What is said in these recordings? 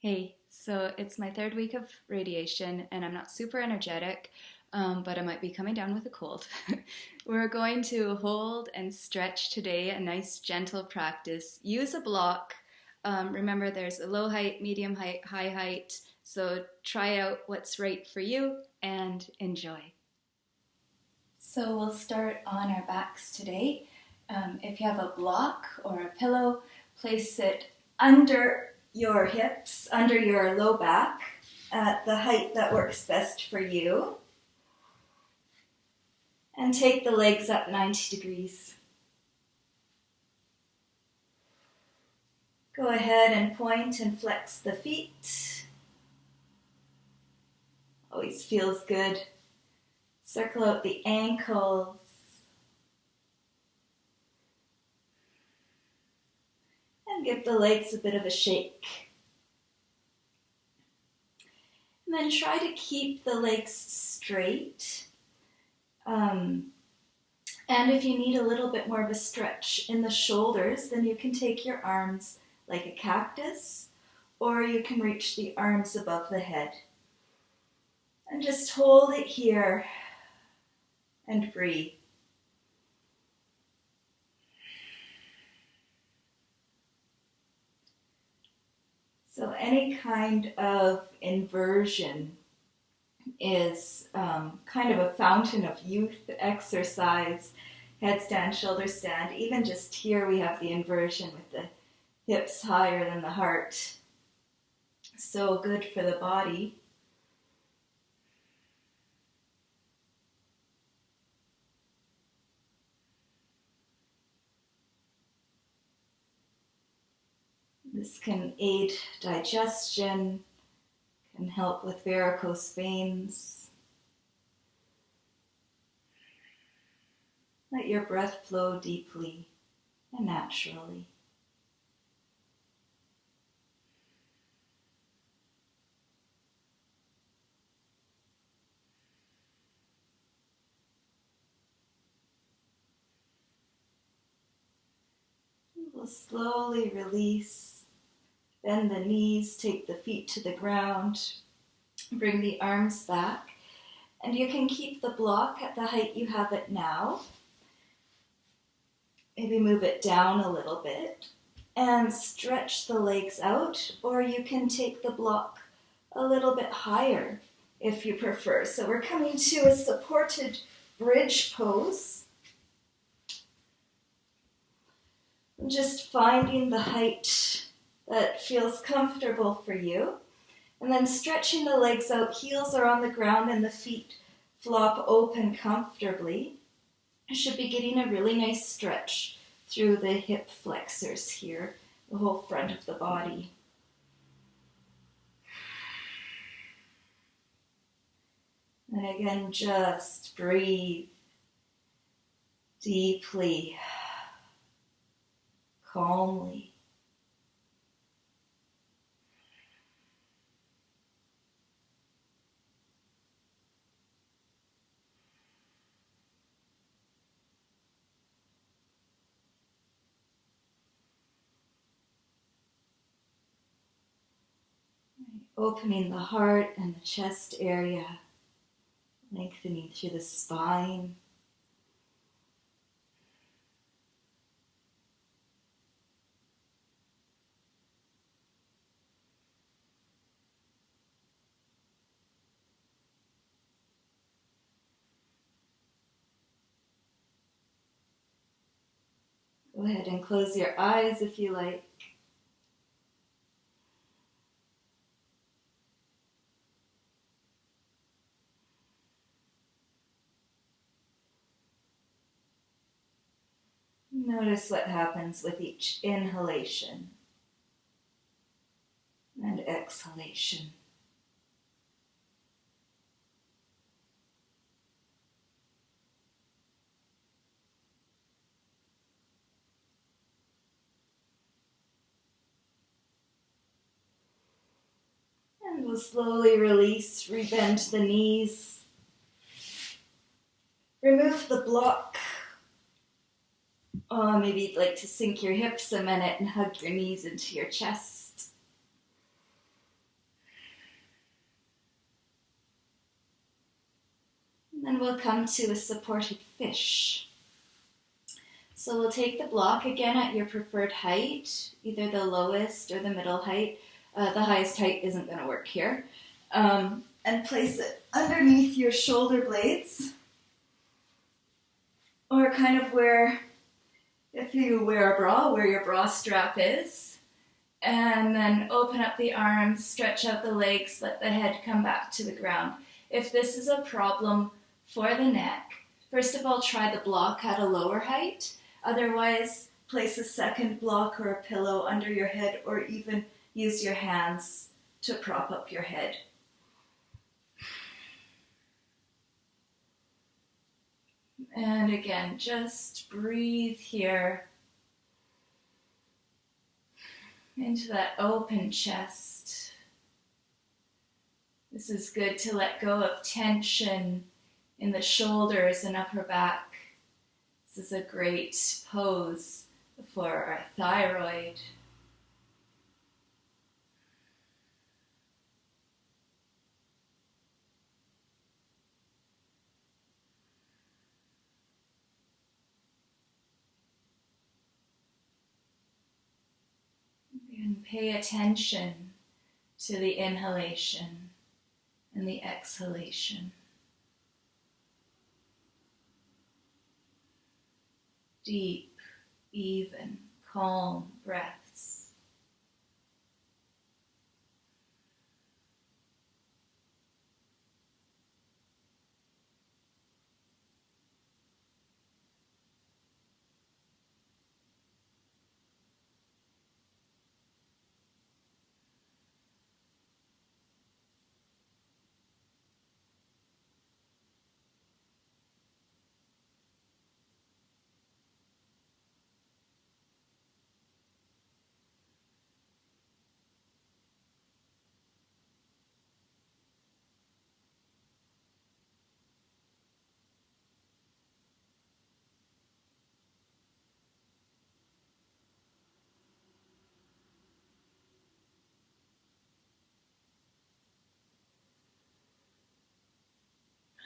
Hey, so it's my third week of radiation and I'm not super energetic, but I might be coming down with a cold. We're going to hold and stretch today, a nice gentle practice. Use a block. Remember, there's a low height, medium height, high height. So try out what's right for you and enjoy. So we'll start on our backs today. If you have a block or a pillow, place it under your hips, under your low back, at the height that works best for you. And take the legs up 90 degrees. Go ahead and point and flex the feet. Always feels good. Circle out the ankles. And give the legs a bit of a shake. And then try to keep the legs straight. And if you need a little bit more of a stretch in the shoulders, then you can take your arms like a cactus, or you can reach the arms above the head. And just hold it here and breathe. So any kind of inversion is kind of a fountain of youth exercise. Headstand, shoulder stand. Even just here we have the inversion with the hips higher than the heart. So good for the body. This can aid digestion, can help with varicose veins. Let your breath flow deeply and naturally. We'll slowly release. Bend the knees, take the feet to the ground, bring the arms back, and you can keep the block at the height you have it now. Maybe move it down a little bit and stretch the legs out, or you can take the block a little bit higher if you prefer. So we're coming to a supported bridge pose. Just finding the height that feels comfortable for you. And then stretching the legs out, heels are on the ground and the feet flop open comfortably. You should be getting a really nice stretch through the hip flexors here, the whole front of the body. And again, just breathe deeply, calmly. Opening the heart and the chest area, lengthening through the spine. Go ahead and close your eyes if you like. Notice what happens with each inhalation and exhalation. And we'll slowly release, rebend the knees. Remove the block. Maybe you'd like to sink your hips a minute and hug your knees into your chest. And then we'll come to a supported fish. So we'll take the block again at your preferred height, either the lowest or the middle height. The highest height isn't going to work here. And place it underneath your shoulder blades, or kind of where, if you wear a bra, where your bra strap is. And then open up the arms, stretch out the legs, let the head come back to the ground. If this is a problem for the neck, first of all, try the block at a lower height. Otherwise, place a second block or a pillow under your head, or even use your hands to prop up your head. And again, just breathe here into that open chest. This is good to let go of tension in the shoulders and upper back. This is a great pose for our thyroid. And pay attention to the inhalation and the exhalation. Deep, even, calm breaths.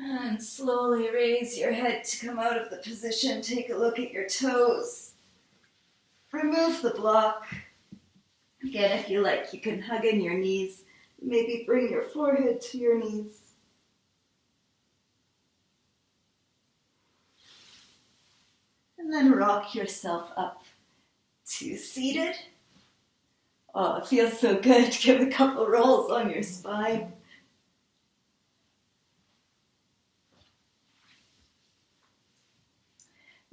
And slowly raise your head to come out of the position. Take a look at your toes. Remove the block. Again, if you like, you can hug in your knees. Maybe bring your forehead to your knees. And then rock yourself up to seated. Oh, it feels so good. Give a couple rolls on your spine.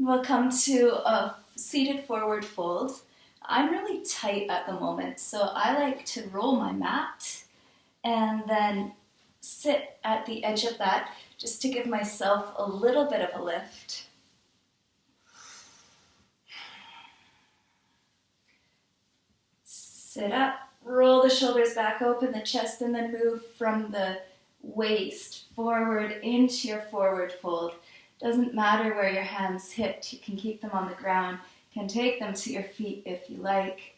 We'll come to a seated forward fold. I'm really tight at the moment, so I like to roll my mat and then sit at the edge of that just to give myself a little bit of a lift. Sit up, roll the shoulders back, open the chest, and then move from the waist forward into your forward fold. Doesn't matter where your hands hit, you can keep them on the ground, you can take them to your feet if you like.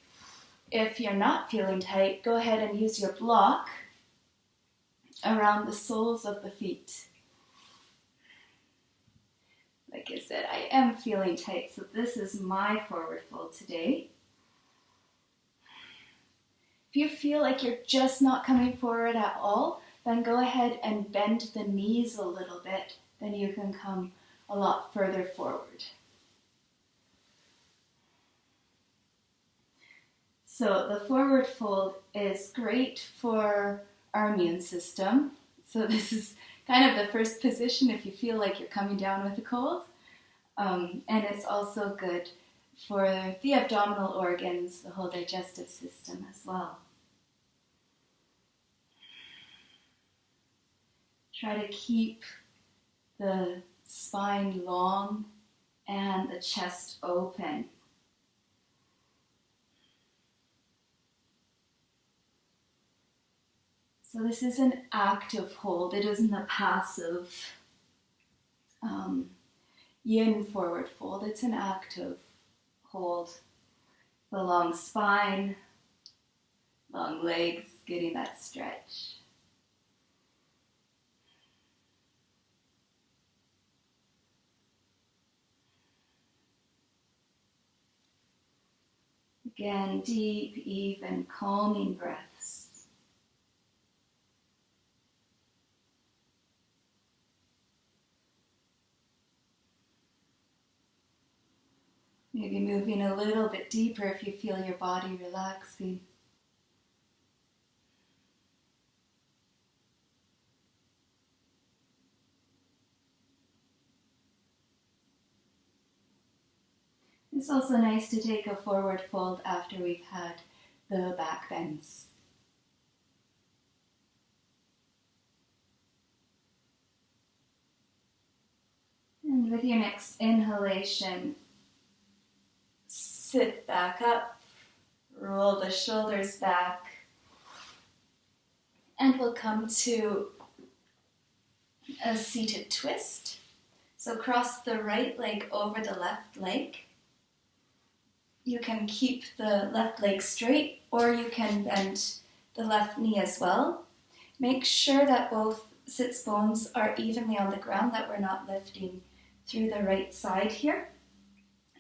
If you're not feeling tight, go ahead and use your block around the soles of the feet. Like I said, I am feeling tight, so this is my forward fold today. If you feel like you're just not coming forward at all, then go ahead and bend the knees a little bit. Then you can come a lot further forward. So the forward fold is great for our immune system. So this is kind of the first position if you feel like you're coming down with a cold. And it's also good for the abdominal organs, the whole digestive system as well. Try to keep the spine long and the chest open. So this is an active hold. It isn't a passive yin forward fold. It's an active hold. The long spine, long legs, getting that stretch. Again, deep, even, calming breaths. Maybe moving a little bit deeper if you feel your body relaxing. It's also nice to take a forward fold after we've had the back bends. And with your next inhalation, sit back up, roll the shoulders back, and we'll come to a seated twist. So cross the right leg over the left leg. You can keep the left leg straight, or you can bend the left knee as well. Make sure that both sits bones are evenly on the ground, that we're not lifting through the right side here.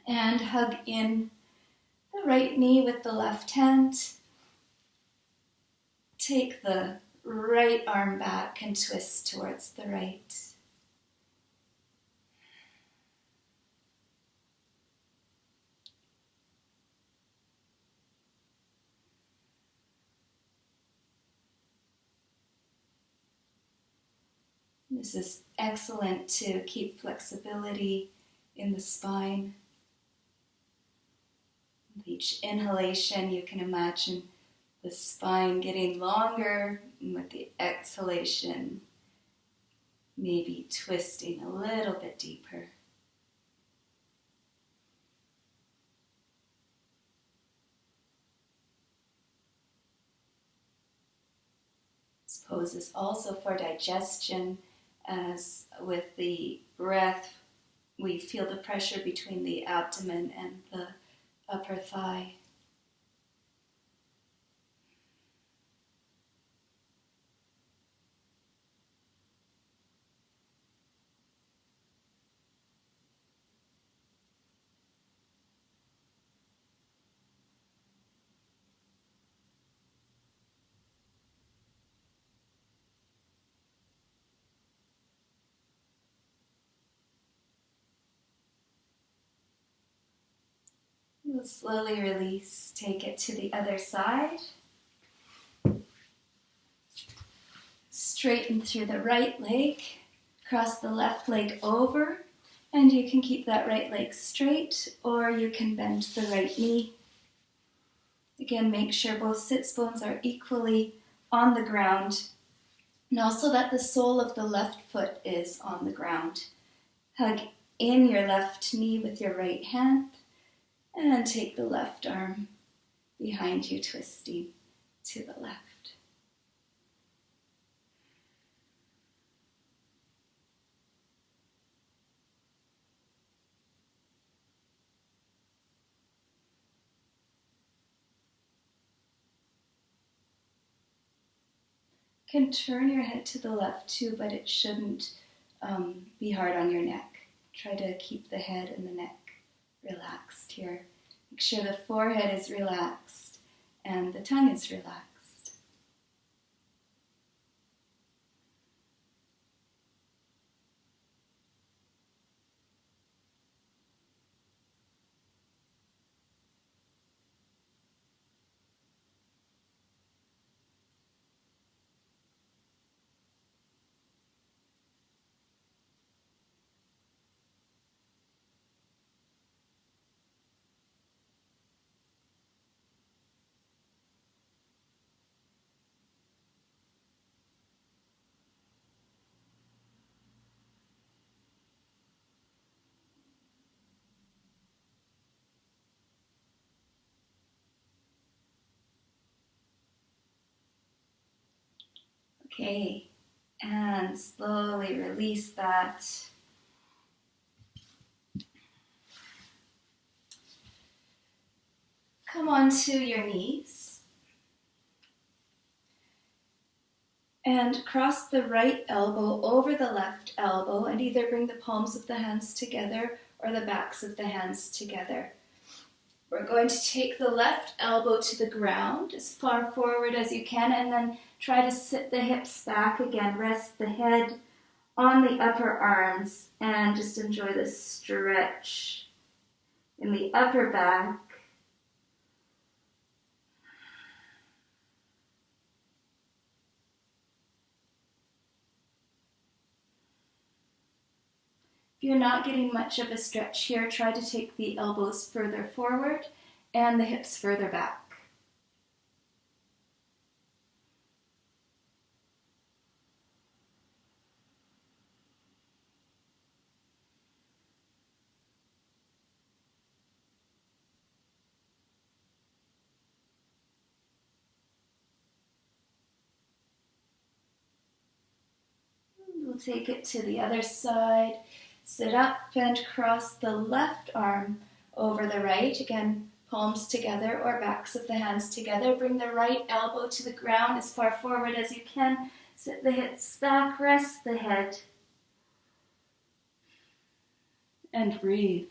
And hug in the right knee with the left hand. Take the right arm back and twist towards the right. This is excellent to keep flexibility in the spine. With each inhalation, you can imagine the spine getting longer, and with the exhalation, maybe twisting a little bit deeper. This pose is also for digestion, as with the breath, we feel the pressure between the abdomen and the upper thigh. You'll slowly release, take it to the other side. Straighten through the right leg, cross the left leg over, and you can keep that right leg straight, or you can bend the right knee. Again, make sure both sits bones are equally on the ground, and also that the sole of the left foot is on the ground. Hug in your left knee with your right hand, and take the left arm behind you, twisting to the left. You can turn your head to the left too, but it shouldn't be hard on your neck. Try to keep the head and the neck relaxed here. Make sure the forehead is relaxed and the tongue is relaxed. Okay, and slowly release that. Come onto your knees and cross the right elbow over the left elbow, and either bring the palms of the hands together or the backs of the hands together. We're going to take the left elbow to the ground as far forward as you can, and then try to sit the hips back again. Rest the head on the upper arms and just enjoy the stretch in the upper back. If you're not getting much of a stretch here, try to take the elbows further forward and the hips further back. We'll take it to the other side. Sit up and cross the left arm over the right. Again, palms together or backs of the hands together. Bring the right elbow to the ground as far forward as you can. Sit the hips back, rest the head. And breathe.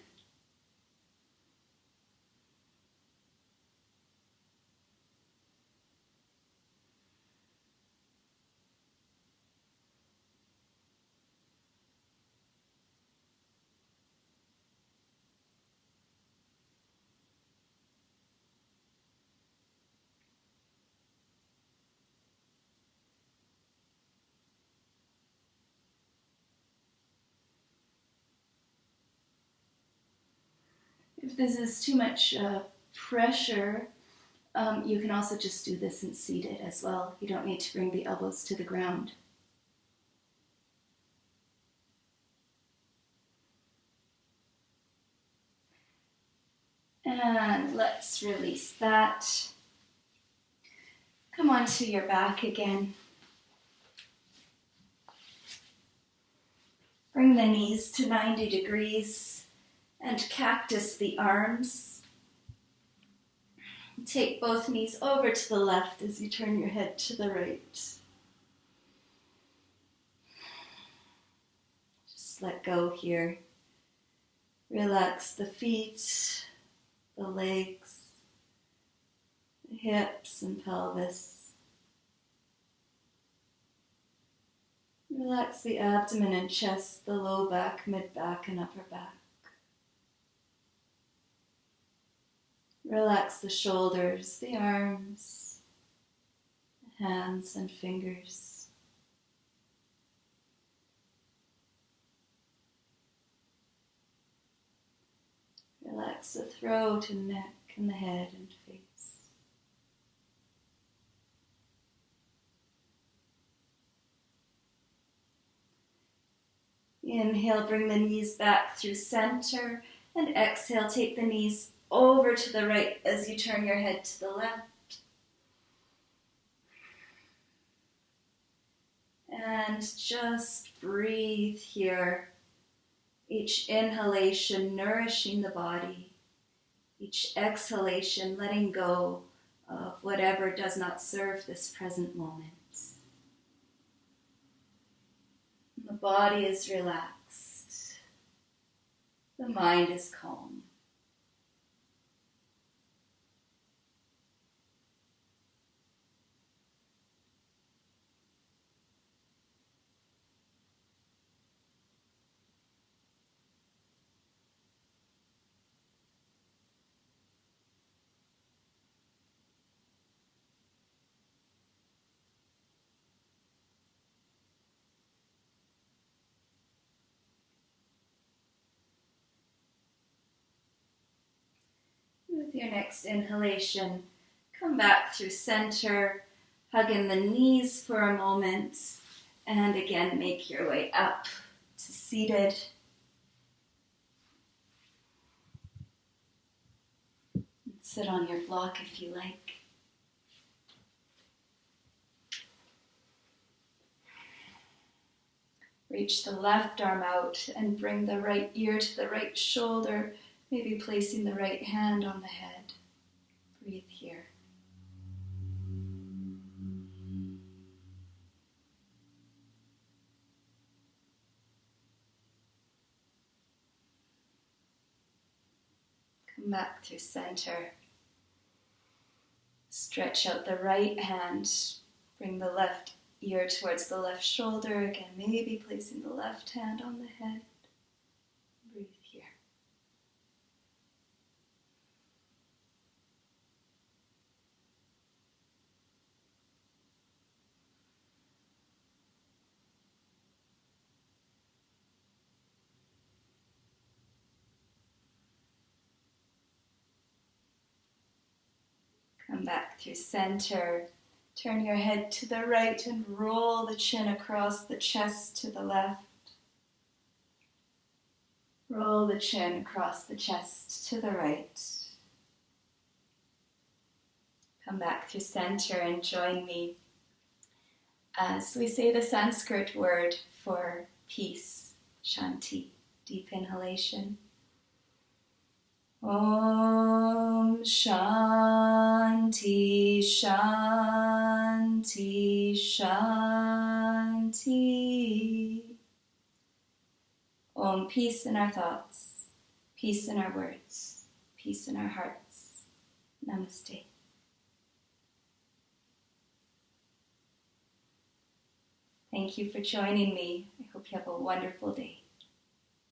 If this is too much pressure, you can also just do this in seated as well. You don't need to bring the elbows to the ground. And let's release that. Come onto your back again. Bring the knees to 90 degrees and cactus the arms. Take both knees over to the left as you turn your head to the right. Just let go here. Relax the feet, the legs, the hips and pelvis. Relax the abdomen and chest, the low back, mid back, and upper back. Relax the shoulders, the arms, the hands and fingers. Relax the throat and neck and the head and face. Inhale, bring the knees back through center, and exhale, take the knees over to the right as you turn your head to the left. And just breathe here. Each inhalation nourishing the body. Each exhalation letting go of whatever does not serve this present moment. The body is relaxed. The mind is calm. With your next inhalation, come back through center, hug in the knees for a moment, and again make your way up to seated. Sit on your block if you like. Reach the left arm out and bring the right ear to the right shoulder, maybe placing the right hand on the head. Breathe here. Come back through center. Stretch out the right hand. Bring the left ear towards the left shoulder. Again, maybe placing the left hand on the head. Breathe here. Come back through center. Turn your head to the right and roll the chin across the chest to the left. Roll the chin across the chest to the right. Come back through center and join me as we say the Sanskrit word for peace, Shanti. Deep inhalation. Om Shanti, Shanti, Shanti. Om, peace in our thoughts, peace in our words, peace in our hearts. Namaste. Thank you for joining me. I hope you have a wonderful day.